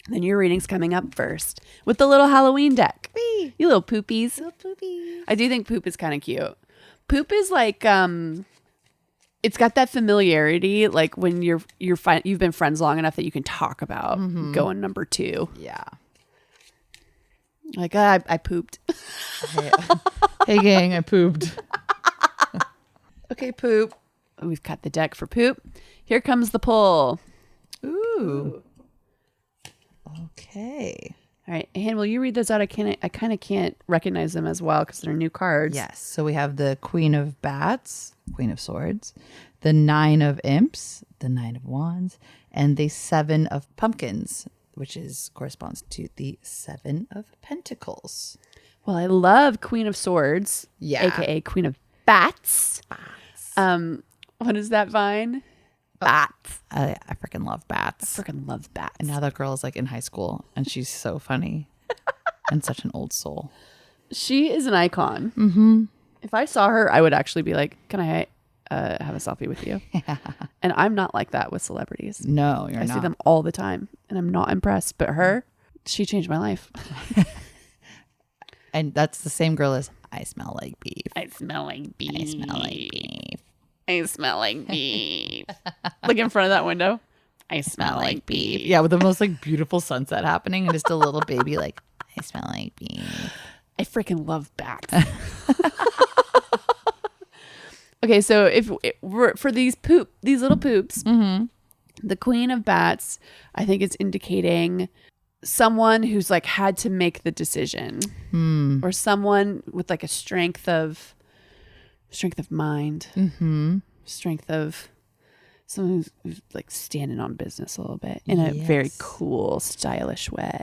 then your reading's coming up first with the little Halloween deck. Whee. You little poopies. Little poopies. I do think poop is kind of cute. Poop is like it's got that familiarity, like when you've been friends long enough that you can talk about going number 2. Yeah. Like I pooped. Hey gang, I pooped. Okay, poop. We've cut the deck for poop. Here comes the pull. Ooh. Okay. All right, Han, will you read those out? I kind of can't recognize them as well because they're new cards. Yes. So we have the Queen of Bats, Queen of Swords, the 9 of Imps, the 9 of Wands, and the 7 of Pumpkins, which corresponds to the 7 of Pentacles. Well, I love Queen of Swords, Yeah. aka Queen of Bats. What is that vine? Bats. I freaking love bats. Freaking love bats. And now that girl is like in high school and she's so funny and such an old soul. She is an icon. Mm-hmm. If I saw her, I would actually be like, "Can I have a selfie with you?" Yeah. And I'm not like that with celebrities. No, you're I not. see them all the time, and I'm not impressed. But her, she changed my life. And that's the same girl as I smell like beef. I smell like beef. I smell like beef. I smell like beef. Look in front of that window. I smell like beef. Yeah, with the most like beautiful sunset happening and just a little baby like, I smell like beef. I freaking love bats. Okay, so if we're for these little poops, the Queen of Bats, I think it's indicating someone who's like had to make the decision, or someone with like a strength of mind, strength of Someone who's like standing on business a little bit in a very cool, stylish way.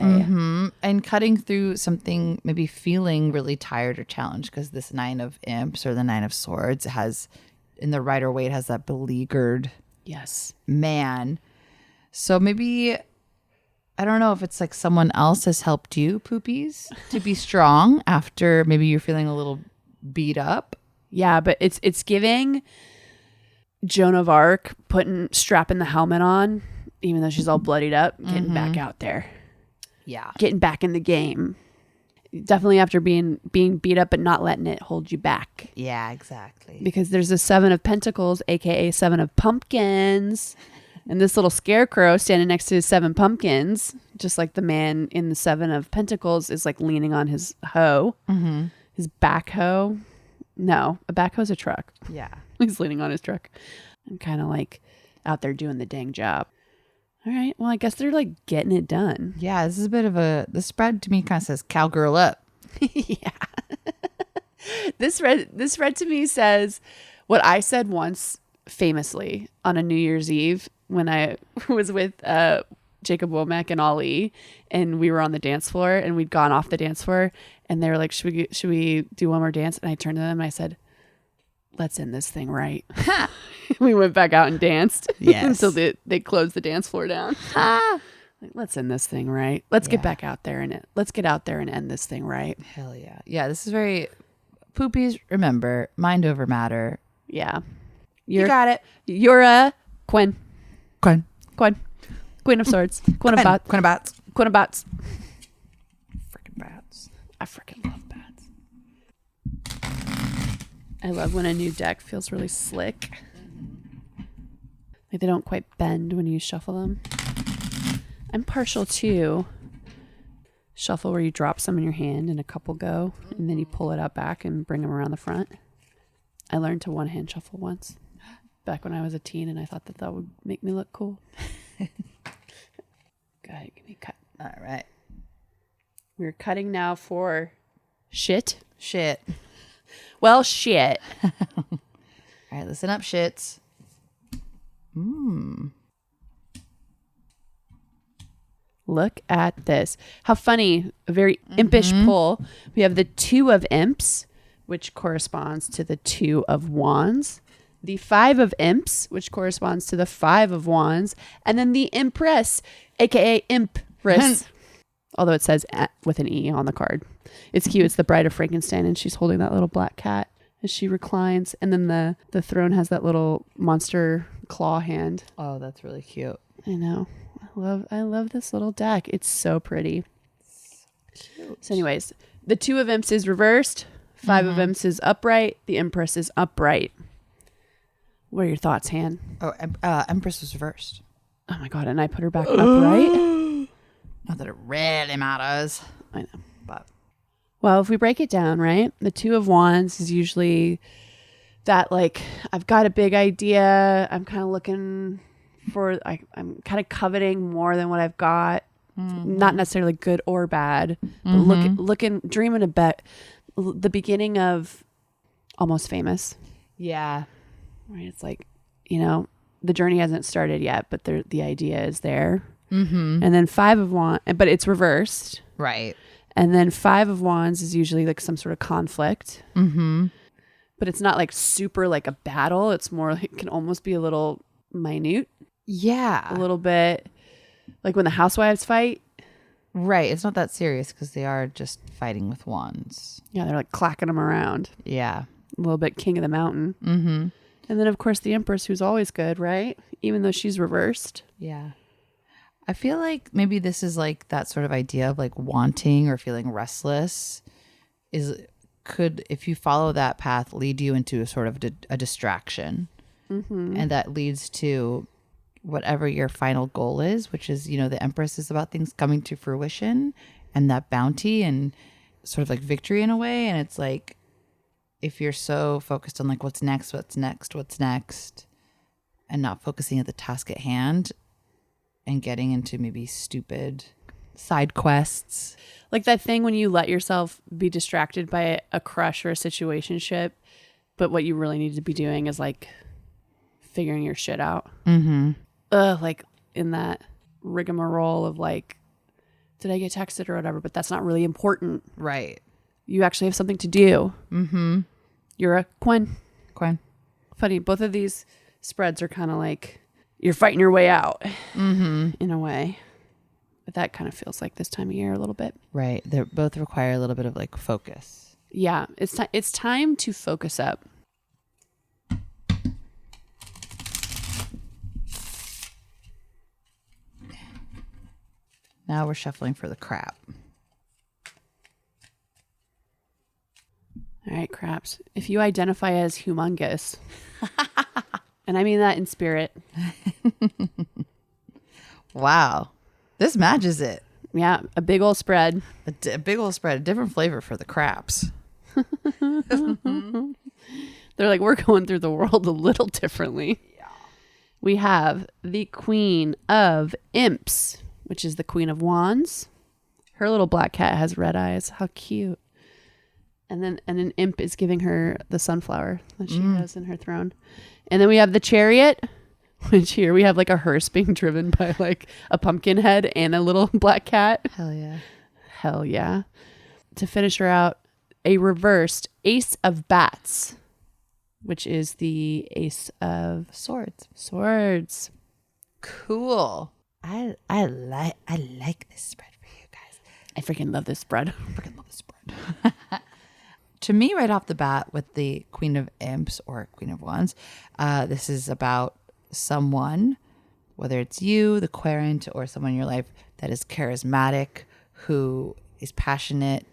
And cutting through something, maybe feeling really tired or challenged, because this 9 of Imps or the 9 of Swords has, in the Rider Waite, has that beleaguered man. So maybe, I don't know if it's like someone else has helped you, Poopies, to be strong after maybe you're feeling a little beat up. Yeah, but it's giving Joan of Arc strapping the helmet on, even though she's all bloodied up, getting back out there. Yeah. Getting back in the game. Definitely after being beat up, but not letting it hold you back. Yeah, exactly. Because there's a 7 of Pentacles, aka 7 of Pumpkins. And this little scarecrow standing next to his 7 pumpkins, just like the man in the 7 of Pentacles is like leaning on his hoe, his backhoe. No, a backhoe's a truck. Yeah. He's leaning on his truck and kind of like out there doing the dang job. All right. Well, I guess they're like getting it done. Yeah, this is a bit of the spread to me kind of says cowgirl up. Yeah. This spread to me says what I said once famously on a New Year's Eve when I was with Jacob Womack and Ali, and we were on the dance floor, and we'd gone off the dance floor, and they were like, should we do one more dance? And I turned to them and I said, let's end this thing right. We went back out and danced until they closed the dance floor down. Like, let's end this thing right. Let's get back out there and let's get out there and end this thing right. Hell yeah. Yeah, this is very Poopies. Remember, mind over matter. Yeah. You got it. You're a Queen. Queen. Queen of Swords. Queen of Bats. Queen of Bats. Queen of Bats. Freaking bats. I freaking love bats. I love when a new deck feels really slick. Like they don't quite bend when you shuffle them. I'm partial to shuffle where you drop some in your hand and a couple go, and then you pull it out back and bring them around the front. I learned to one hand shuffle once back when I was a teen, and I thought that would make me look cool. Go ahead, give me a cut. All right. We're cutting now for shit. Well, shit. All right, listen up, shits. Look at this. How funny. A very impish pull. We have the 2 of Imps, which corresponds to the 2 of Wands. The 5 of Imps, which corresponds to the 5 of Wands. And then the Empress, aka Impress. Although it says with an E on the card. It's cute. It's the Bride of Frankenstein, and she's holding that little black cat as she reclines. And then the throne has that little monster claw hand. Oh, that's really cute. I know. I love this little deck. It's so pretty. So cute. So anyways, the 2 of Imps is reversed. 5 of Imps is upright. The Empress is upright. What are your thoughts, Han? Oh, Empress was reversed. Oh my God. And I put her back upright. Not that it really matters. I know. But well, if we break it down, right? The 2 of Wands is usually that like, I've got a big idea. I'm kind of looking for, I'm kind of coveting more than what I've got. Not necessarily good or bad, but looking, dreaming about the beginning of Almost Famous. yeah. Right. It's like, the journey hasn't started yet, but the idea is there. And then 5 of Wands, but it's reversed. Right. And then 5 of Wands is usually like some sort of conflict. But it's not like super like a battle. It's more like, it can almost be a little minute. Yeah. A little bit like when the housewives fight. Right. It's not that serious because they are just fighting with wands. Yeah. They're like clacking them around. Yeah. A little bit king of the mountain. And then, of course, the Empress, who's always good, right? Even though she's reversed. Yeah. I feel like maybe this is like that sort of idea of like wanting or feeling restless could, if you follow that path, lead you into a sort of a distraction. And that leads to whatever your final goal is, which is, the Empress is about things coming to fruition and that bounty and sort of like victory in a way. And it's like, if you're so focused on like what's next, and not focusing at the task at hand and getting into maybe stupid side quests. Like that thing when you let yourself be distracted by a crush or a situationship, but what you really need to be doing is like figuring your shit out. Like in that rigmarole of like, did I get texted or whatever? But that's not really important. Right. You actually have something to do. You're a Quinn. Funny, both of these spreads are kind of like you're fighting your way out in a way. But that kind of feels like this time of year a little bit. Right. They both require a little bit of like focus. Yeah. It's time to focus up. Now we're shuffling for the crap. All right, craps. If you identify as humongous, and I mean that in spirit. Wow. This matches it. Yeah, a big old spread. A big old spread. A different flavor for the craps. They're like, we're going through the world a little differently. Yeah. We have the Queen of Imps, which is the Queen of Wands. Her little black cat has red eyes. How cute. And an imp is giving her the sunflower that she has in her throne. And then we have the Chariot, which here we have like a hearse being driven by like a pumpkin head and a little black cat. Hell yeah. Hell yeah. To finish her out, a reversed Ace of Bats, which is the Ace of Swords. Cool. I like this spread for you guys. I freaking love this spread. To me, right off the bat, with the Queen of Imps or Queen of Wands, this is about someone, whether it's you, the querent, or someone in your life that is charismatic, who is passionate,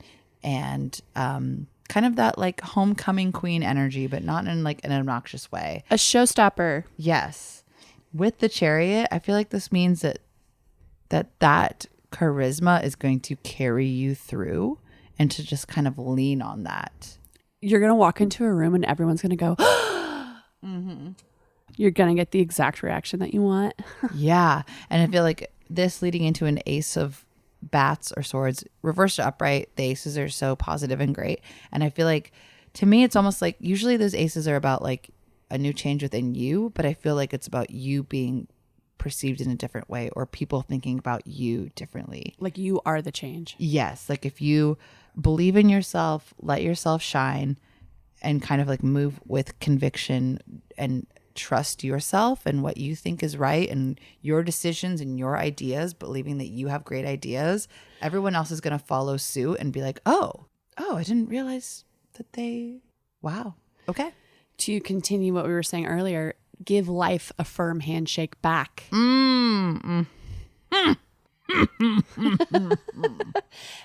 and kind of that like homecoming queen energy, but not in like an obnoxious way. A showstopper. Yes. With the Chariot, I feel like this means that charisma is going to carry you through, and to just kind of lean on that. You're going to walk into a room and everyone's going to go, You're going to get the exact reaction that you want. Yeah. And I feel like this leading into an Ace of Bats or Swords, reversed to upright, the aces are so positive and great. And I feel like, to me, it's almost like usually those aces are about like a new change within you, but I feel like it's about you being perceived in a different way, or people thinking about you differently. Like you are the change. Yes. Like if you believe in yourself, let yourself shine, and kind of like move with conviction and trust yourself and what you think is right and your decisions and your ideas, believing that you have great ideas, everyone else is going to follow suit and be like, oh, I didn't realize that wow. Okay. To continue what we were saying earlier, give life a firm handshake back. And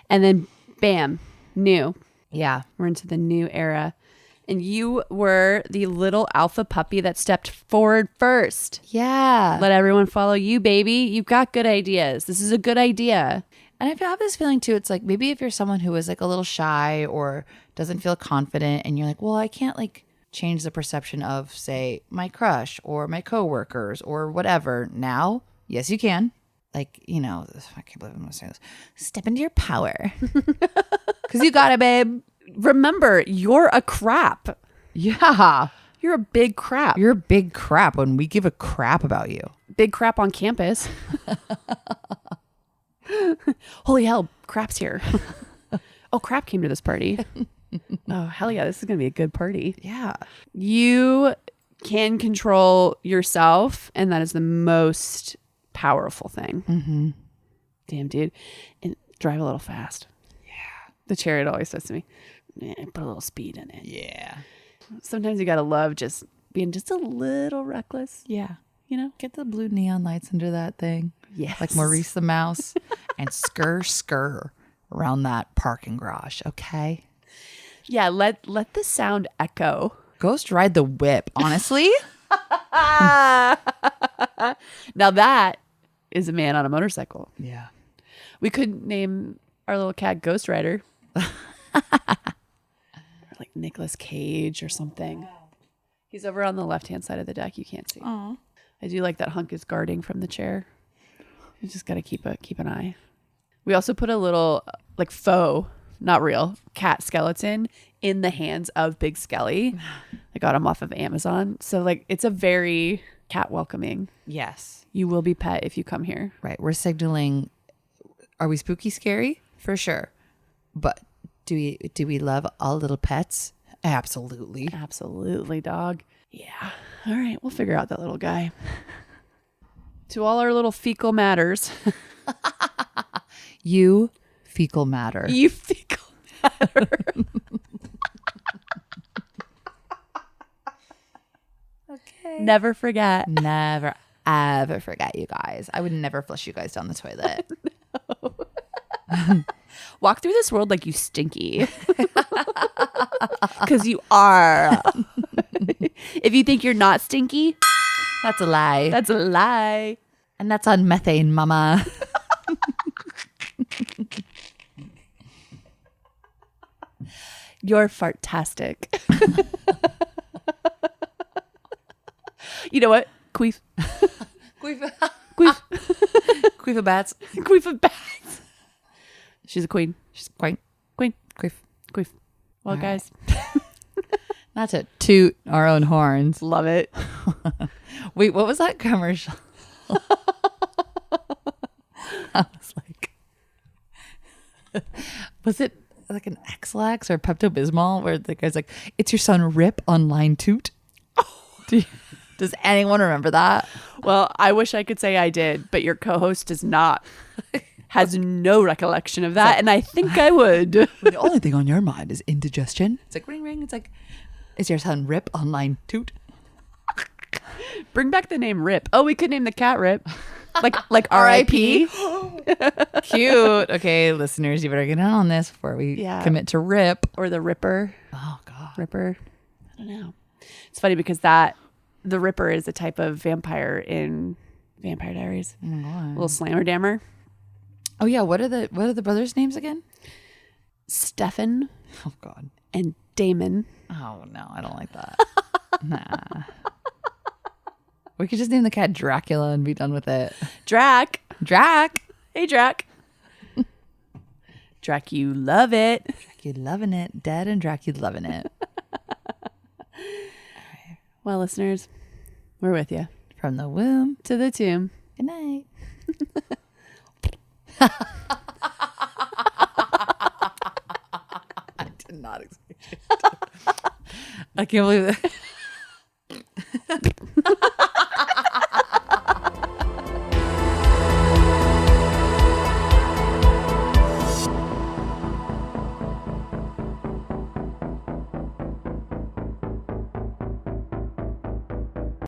then bam, new. Yeah. We're into the new era. And you were the little alpha puppy that stepped forward first. Yeah. Let everyone follow you, baby. You've got good ideas. This is a good idea. And I have this feeling too, it's like maybe if you're someone who is like a little shy or doesn't feel confident, and you're like, well, I can't like change the perception of, say, my crush or my coworkers or whatever. Now, yes, you can. Like, you know, I can't believe I'm going to say this. Step into your power. Because you got it, babe. Remember, you're a crap. Yeah. You're a big crap. You're a big crap when we give a crap about you. Big crap on campus. Holy hell, crap's here. Oh, crap came to this party. Oh, hell yeah, this is going to be a good party. Yeah. You can control yourself, and that is the most powerful thing. Mm-hmm. Damn, dude. And drive a little fast. Yeah. The Chariot always says to me, put a little speed in it. Yeah. Sometimes you got to love just being just a little reckless. Yeah. You know? Get the blue neon lights under that thing. Yes. Like Maurice the Mouse. And skr around that parking garage, okay? Yeah, let the sound echo. Ghost ride the whip, honestly. Now that is a man on a motorcycle. Yeah. We could name our little cat Ghost Rider. Or like Nicolas Cage or something. He's over on the left-hand side of the deck. You can't see. Aww. I do like that Hunk is guarding from the chair. You just got to keep an eye. We also put a little like faux not real, cat skeleton in the hands of Big Skelly. I got him off of Amazon. So like it's a very cat welcoming. Yes. You will be pet if you come here. Right. We're signaling, are we spooky scary? For sure. But do we love all little pets? Absolutely. Absolutely, dog. Yeah. All right. We'll figure out that little guy. To all our little fecal matters. You fecal matter. You fecal matter. Okay. Never forget. Never, ever forget, you guys. I would never flush you guys down the toilet. Walk through this world like you stinky. Because you are. If you think you're not stinky, That's a lie. that's a lie. And that's on methane, mama. You're fartastic. You know what? Queef. Queef. Queef. Queef of bats. Queef of bats. She's a queen. She's quaint. Queen. Queef. Queef. Well, All guys, Not to toot our own horns. love it. Wait, what was that commercial? I was like, was it like an X-Lax or Pepto-Bismol where the guy's like, it's your son Rip on line toot? Does anyone remember that? Well, I wish I could say I did, but your co-host does not. Has no recollection of that, and I think I would. The only thing on your mind is indigestion. It's like ring ring. It's like, is your son Rip on line toot? Bring back the name Rip. Oh, we could name the cat Rip. Like R.I.P. Cute. Okay, listeners, you better get in on this before we commit to Rip. Or the Ripper. Oh, God. Ripper. I don't know. It's funny because the Ripper is a type of vampire in Vampire Diaries. Oh, my God. Little slammer dammer. Oh, yeah. What are the brothers' names again? Stefan Oh, God. and Damon. Oh, no. I don't like that. Nah. We could just name the cat Dracula and be done with it. Drac. Drac. Hey, Drac. Drac, you love it. Drac, you loving it. Dead and Drac, you loving it. Well, listeners, we're with you. From the womb To the tomb. Good night. I did not expect it. I can't believe that.